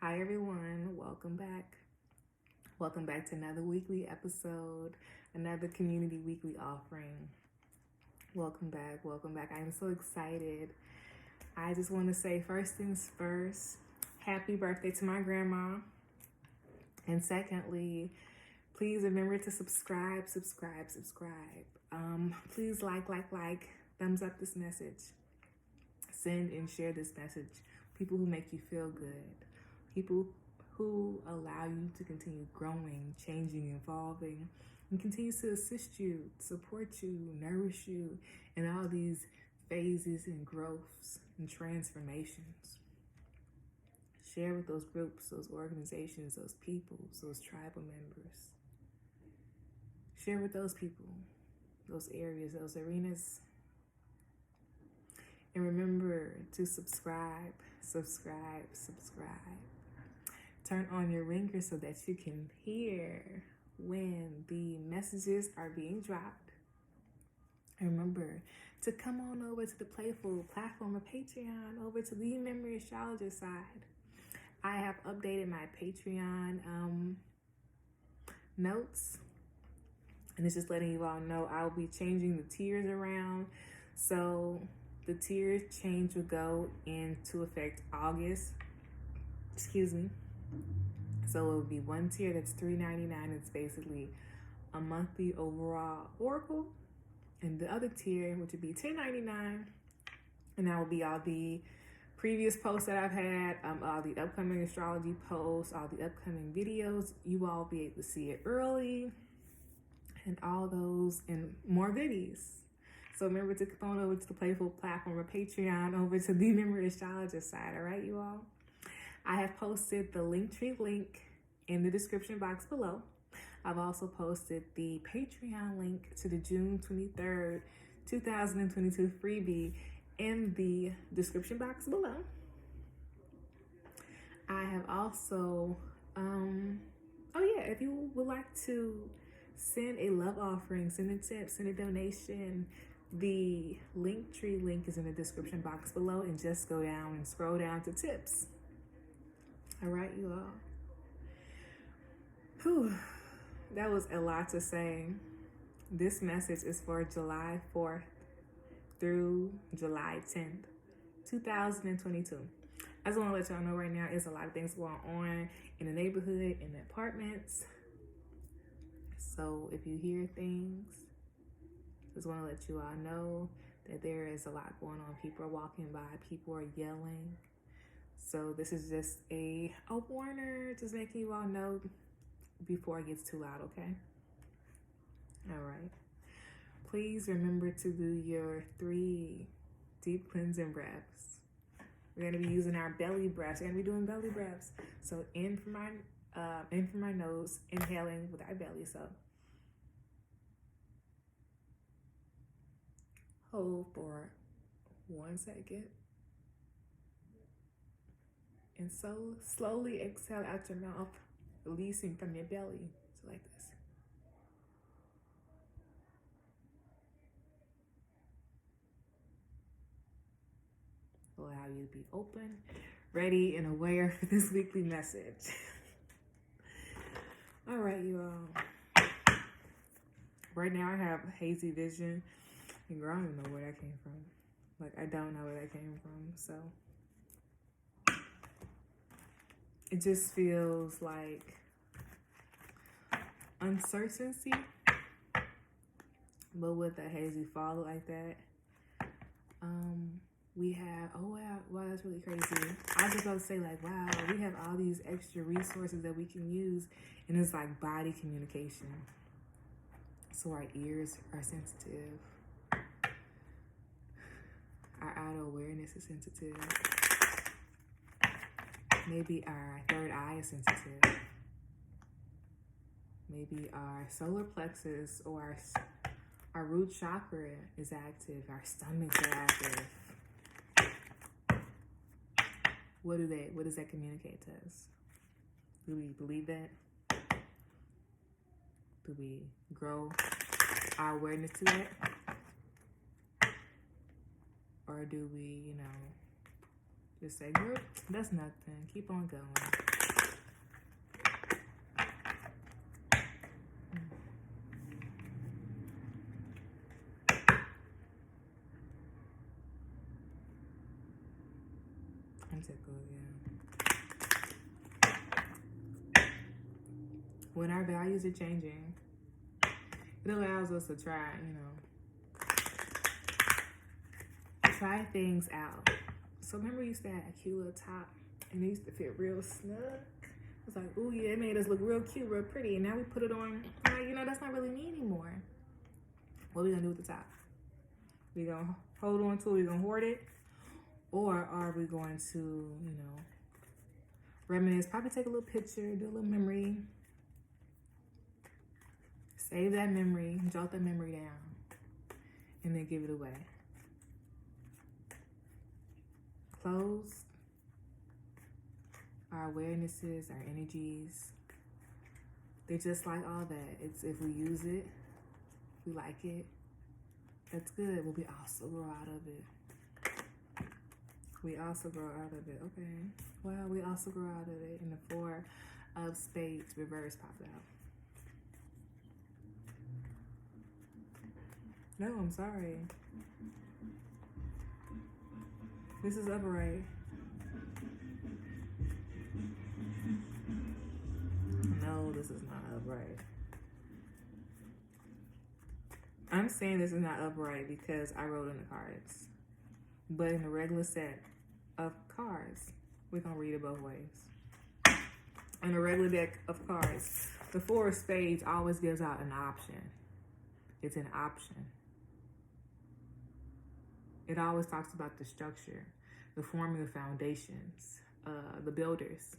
Hi everyone, welcome back. Welcome back to another weekly episode, another community weekly offering. Welcome back, welcome back. I am so excited. I just want to say first things first, happy birthday to my grandma. And secondly, please remember to subscribe. Please like, thumbs up this message. Send and share this message. People who make you feel good. People who allow you to continue growing, changing, evolving, and continue to assist you, support you, nourish you in all these phases and growths and transformations. Share with those groups, those organizations, those peoples, those tribal members. Share with those people, those areas, those arenas. And remember to subscribe. Turn on your ringer so that you can hear when the messages are being dropped. And remember to come on over to the Playful platform of Patreon, over to the Memory Astrologer side. I have updated my Patreon notes, and it's just letting you all know I'll be changing the tiers around. So the tier change will go into effect August. So it will be one tier that's $3.99. It's basically a monthly overall oracle, and the other tier, which would be $10.99, and that will be all the previous posts that I've had, all the upcoming astrology posts, all the upcoming videos. You all will be able to see it early, and all those and more goodies. So remember to come on over to the Playful platform or Patreon, over to the Memory Astrologer side. All right, you all. I have posted the Linktree link in the description box below. I've also posted the Patreon link to the June 23rd, 2022 freebie in the description box below. I have also, if you would like to send a love offering, send a tip, send a donation, the Linktree link is in the description box below, and just go down and scroll down to tips. All right, you all. Whew, that was a lot to say. This message is for July 4th through July 10th, 2022. I just want to let y'all know right now, there's a lot of things going on in the neighborhood, in the apartments. So if you hear things, just want to let you all know that there is a lot going on. People are walking by, people are yelling. So this is just a warner, just making you all know before it gets too loud, okay? All right. Please remember to do your 3 deep cleansing breaths. We're gonna be using our belly breaths. We're gonna be doing belly breaths. So in from my nose, inhaling with our belly. So hold for 1 second. And so slowly exhale out your mouth, releasing from your belly. So like this. Allow you to be open, ready, and aware for this weekly message. All right, you all. Right now I have hazy vision, and girl, I don't even know where that came from. Like, I don't know where that came from, so. It just feels like uncertainty, but with a hazy fog like that. We have, wow, that's really crazy. I was just about to say, like, wow, we have all these extra resources that we can use, and it's like body communication. So our ears are sensitive. Our outer awareness is sensitive. Maybe our third eye is sensitive. Maybe our solar plexus or our root chakra is active. Our stomachs are active. What does that communicate to us? Do we believe that? Do we grow our awareness to that? Or do we, Just say, girl, that's nothing. Keep on going. I'm tickled, yeah. When our values are changing, it allows us to try, try things out. So remember you used to have a cute little top and it used to fit real snug? It's like, ooh yeah, it made us look real cute, real pretty. And now we put it on, like, that's not really me anymore. What are we gonna do with the top? We gonna hold on to it, we gonna hoard it? Or are we going to, reminisce, probably take a little picture, do a little memory, save that memory, jot that memory down, and then give it away. Clothes, our awarenesses, our energies, they're just like all that. It's if we use it, we like it, that's good, but we also grow out of it. We also grow out of it. Okay. Well, we also grow out of it. And the 4 of Spades reverse popped out. No, I'm sorry. This is upright. No, this is not upright. I'm saying this is not upright because I wrote in the cards. But in the regular set of cards, we're going to read it both ways. In a regular deck of cards, the 4 of Spades always gives out an option. It's an option. It always talks about the structure, the forming of foundations, the builders.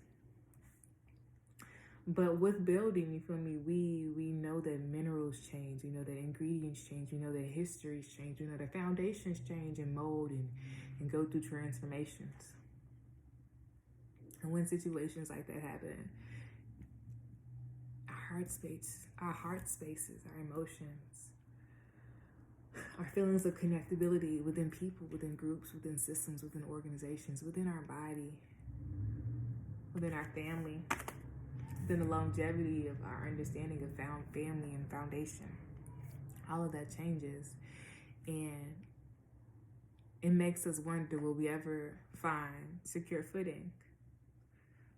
But with building, you feel me, we know that minerals change, we know that ingredients change, we know that histories change, we know that foundations change and mold and go through transformations. And when situations like that happen, our heart spaces, our emotions, our feelings of connectability within people, within groups, within systems, within organizations, within our body, within our family, within the longevity of our understanding of family and foundation. All of that changes. And it makes us wonder, will we ever find secure footing?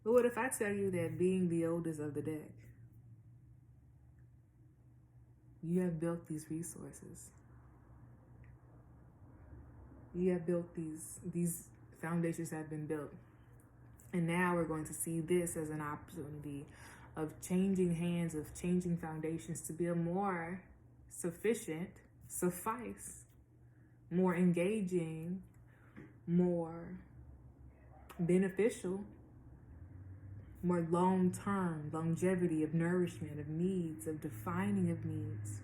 But what if I tell you that being the oldest of the deck, you have built these resources. You have built these foundations have been built. And now we're going to see this as an opportunity of changing hands, of changing foundations to build more sufficient, suffice, more engaging, more beneficial, more long-term longevity of nourishment, of needs, of defining of needs,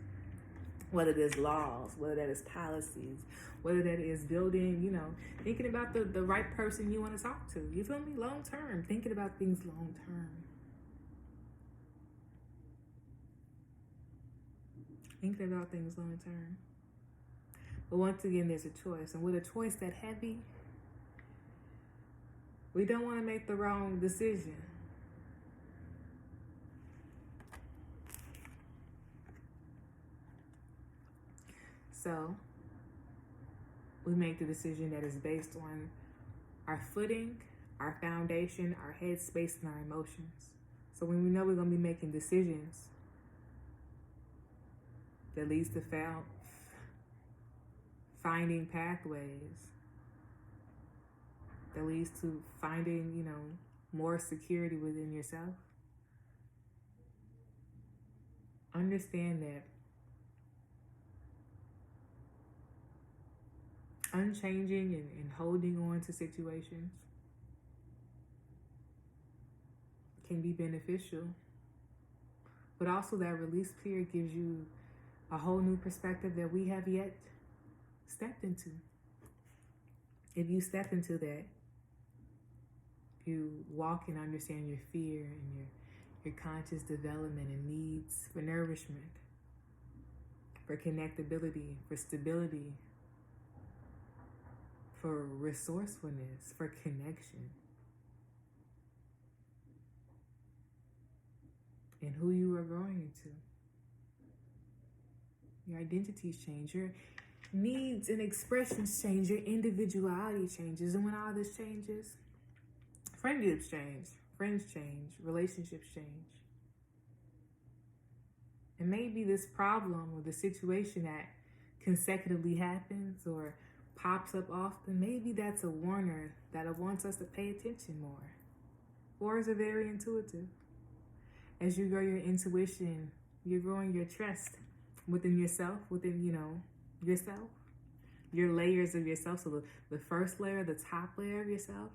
whether there's laws, whether that is policies, whether that is building, thinking about the right person you want to talk to. You feel me? Long-term, thinking about things long-term. Thinking about things long-term. But once again, there's a choice. And with a choice that heavy, we don't want to make the wrong decision. So we make the decision that is based on our footing, our foundation, our headspace, and our emotions. So when we know we're going to be making decisions that leads to finding pathways, that leads to finding, more security within yourself, understand that unchanging and holding on to situations can be beneficial, but also that release period gives you a whole new perspective that we have yet stepped into. If you step into that, you walk and understand your fear and your conscious development and needs for nourishment, for connectability, for stability, for resourcefulness, for connection. And who you are growing into. Your identities change, your needs and expressions change, your individuality changes. And when all this changes, friendships change, friends change, relationships change. And maybe this problem or the situation that consecutively happens or pops up often, maybe that's a warner that it wants us to pay attention more. Or is it very intuitive? As you grow your intuition, you're growing your trust within yourself, within, yourself, your layers of yourself. So the first layer, the top layer of yourself,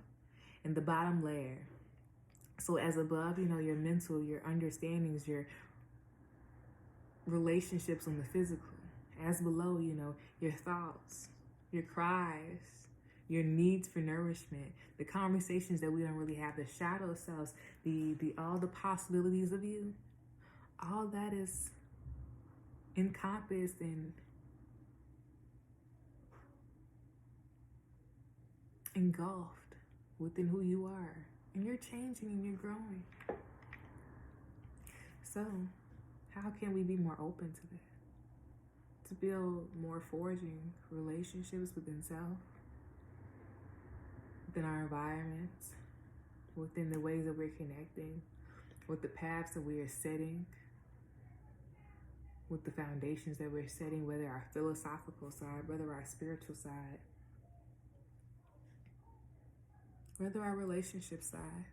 and the bottom layer. So as above, your mental, your understandings, your relationships on the physical. As below, your thoughts, your cries, your needs for nourishment, the conversations that we don't really have, the shadow selves, the all the possibilities of you. All that is encompassed and engulfed within who you are. And you're changing and you're growing. So, how can we be more open to that? To build more forging relationships within self, within our environments, within the ways that we're connecting, with the paths that we are setting, with the foundations that we're setting, whether our philosophical side, whether our spiritual side, whether our relationship side.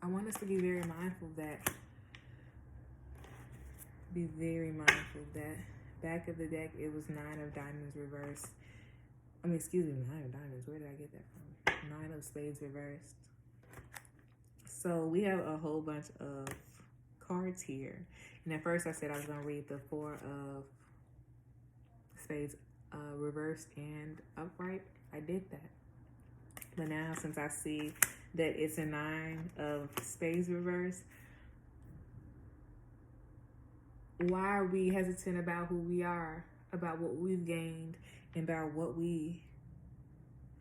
I want us to be very mindful of that. Be very mindful of that. Back of the deck, it was 9 of diamonds reversed. 9 of diamonds. Where did I get that from? 9 of spades reversed. So we have a whole bunch of cards here. And at first I said I was going to read the 4 of spades reversed and upright. I did that. But now since I see that it's a 9 of spades reversed, why are we hesitant about who we are, about what we've gained, and about what we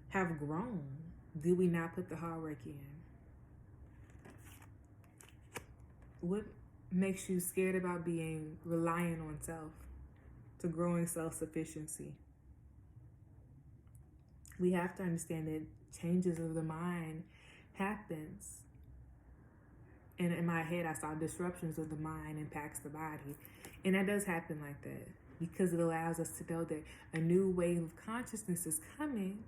have grown? Did we not put the hard work in? What makes you scared about being reliant on self, to growing self-sufficiency? We have to understand that changes of the mind happens. And in my head, I saw disruptions of the mind impacts the body. And that does happen like that because it allows us to know that a new wave of consciousness is coming.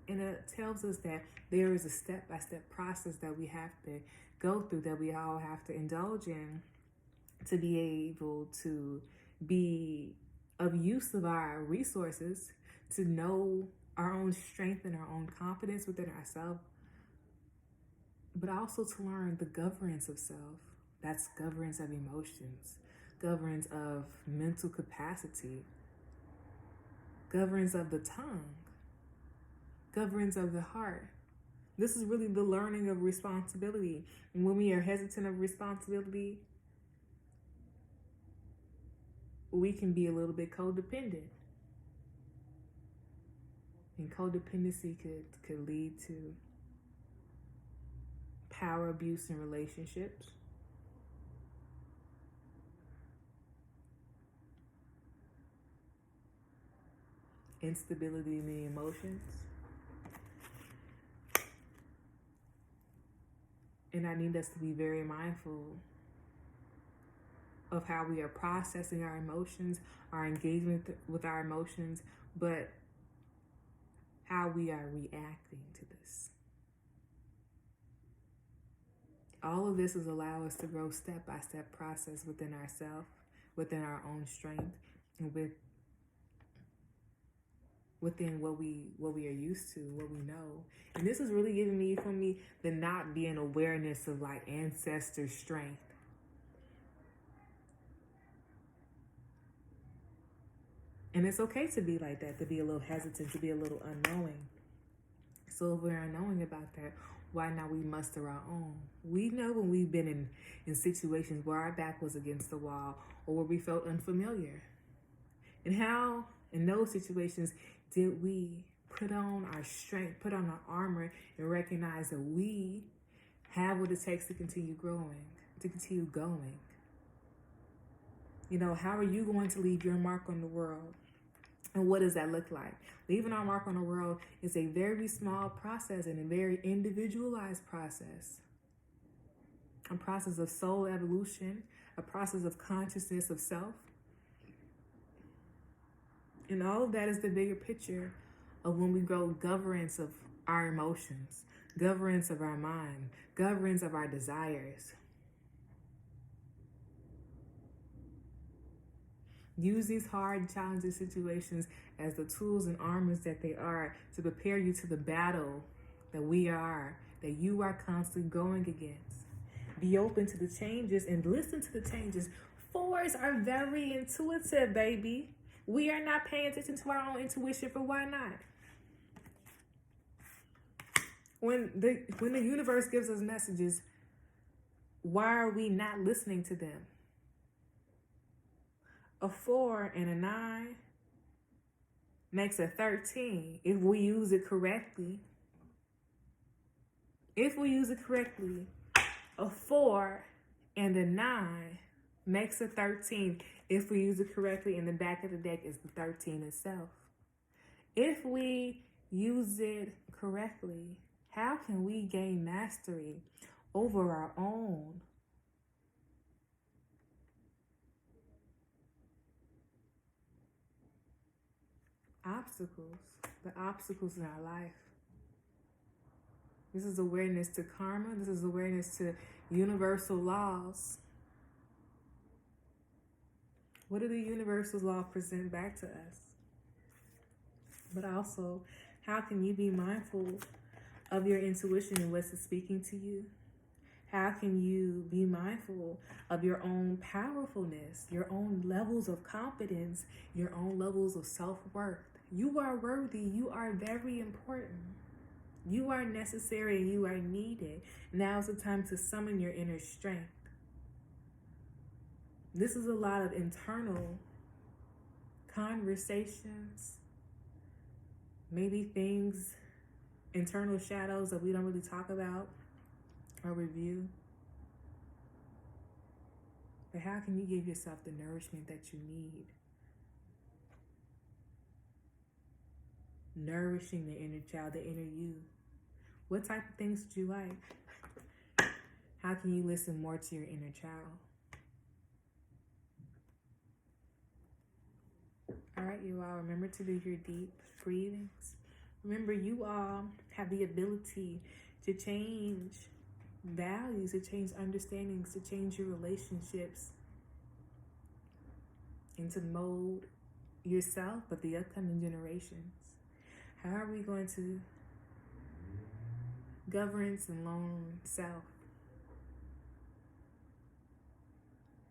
And it tells us that there is a step-by-step process that we have to go through, that we all have to indulge in to be able to be of use of our resources, to know our own strength and our own confidence within ourselves, but also to learn the governance of self. That's governance of emotions, governance of mental capacity, governance of the tongue, governance of the heart. This is really the learning of responsibility. And when we are hesitant of responsibility, we can be a little bit codependent. And codependency could lead to power abuse in relationships, instability in the emotions. And I need us to be very mindful of how we are processing our emotions, our engagement with our emotions, but how we are reacting to this. All of this is allow us to grow step-by-step process within ourselves, within our own strength, and within what we are used to, what we know. And this is really giving me, for me, the not being awareness of like ancestor strength. And it's okay to be like that, to be a little hesitant, to be a little unknowing. So if we're unknowing about that, why not we muster our own? We know when we've been in situations where our back was against the wall or where we felt unfamiliar. And how In those situations, did we put on our strength, put on our armor, and recognize that we have what it takes to continue growing, to continue going? You know, how are you going to leave your mark on the world? And what does that look like? Leaving our mark on the world is a very small process and a very individualized process. A process of soul evolution, a process of consciousness of self. And all of that is the bigger picture of when we grow governance of our emotions, governance of our mind, governance of our desires. Use these hard, challenging situations as the tools and armors that they are to prepare you to the battle that you are constantly going against. Be open to the changes and listen to the changes. Fours are very intuitive, baby. We are not paying attention to our own intuition, but why not? When the universe gives us messages, why are we not listening to them? A 4 and a 9 makes a 13 if we use it correctly. If we use it correctly, a 4 and a 9 makes a 13 if we use it correctly, and the back of the deck is the 13 itself. If we use it correctly, how can we gain mastery over our own obstacles, the obstacles in our life? This is awareness to karma. This is awareness to universal laws. What do the universal laws present back to us? But also, how can you be mindful of your intuition and what's speaking to you? How can you be mindful of your own powerfulness, your own levels of confidence, your own levels of self-worth? You are worthy. You are very important. You are necessary and you are needed. Now is the time to summon your inner strength. This is a lot of internal conversations, maybe things, internal shadows that we don't really talk about or review. But how can you give yourself the nourishment that you need? Nourishing the inner child, the inner you. What type of things do you like? How can you listen more to your inner child? All right, you all, remember to do your deep breathings. Remember, you all have the ability to change values, to change understandings, to change your relationships, and to mold yourself, but the upcoming generations. How are we going to governance and lone self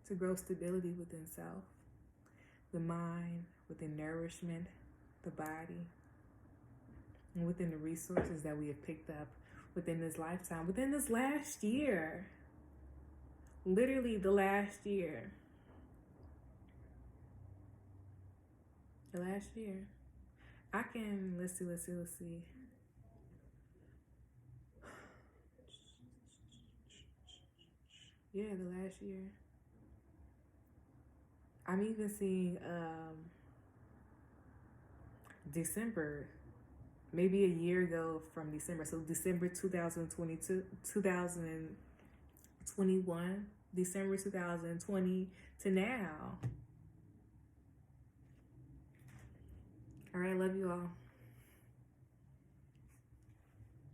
to grow stability within self, the mind, within nourishment, the body, and within the resources that we have picked up within this lifetime, within this last year, literally the last year. The last year. I can, let's see. Yeah, the last year. I'm even seeing December, maybe a year ago from December. So December 2022, 2021, December 2020 to now. All right, love you all.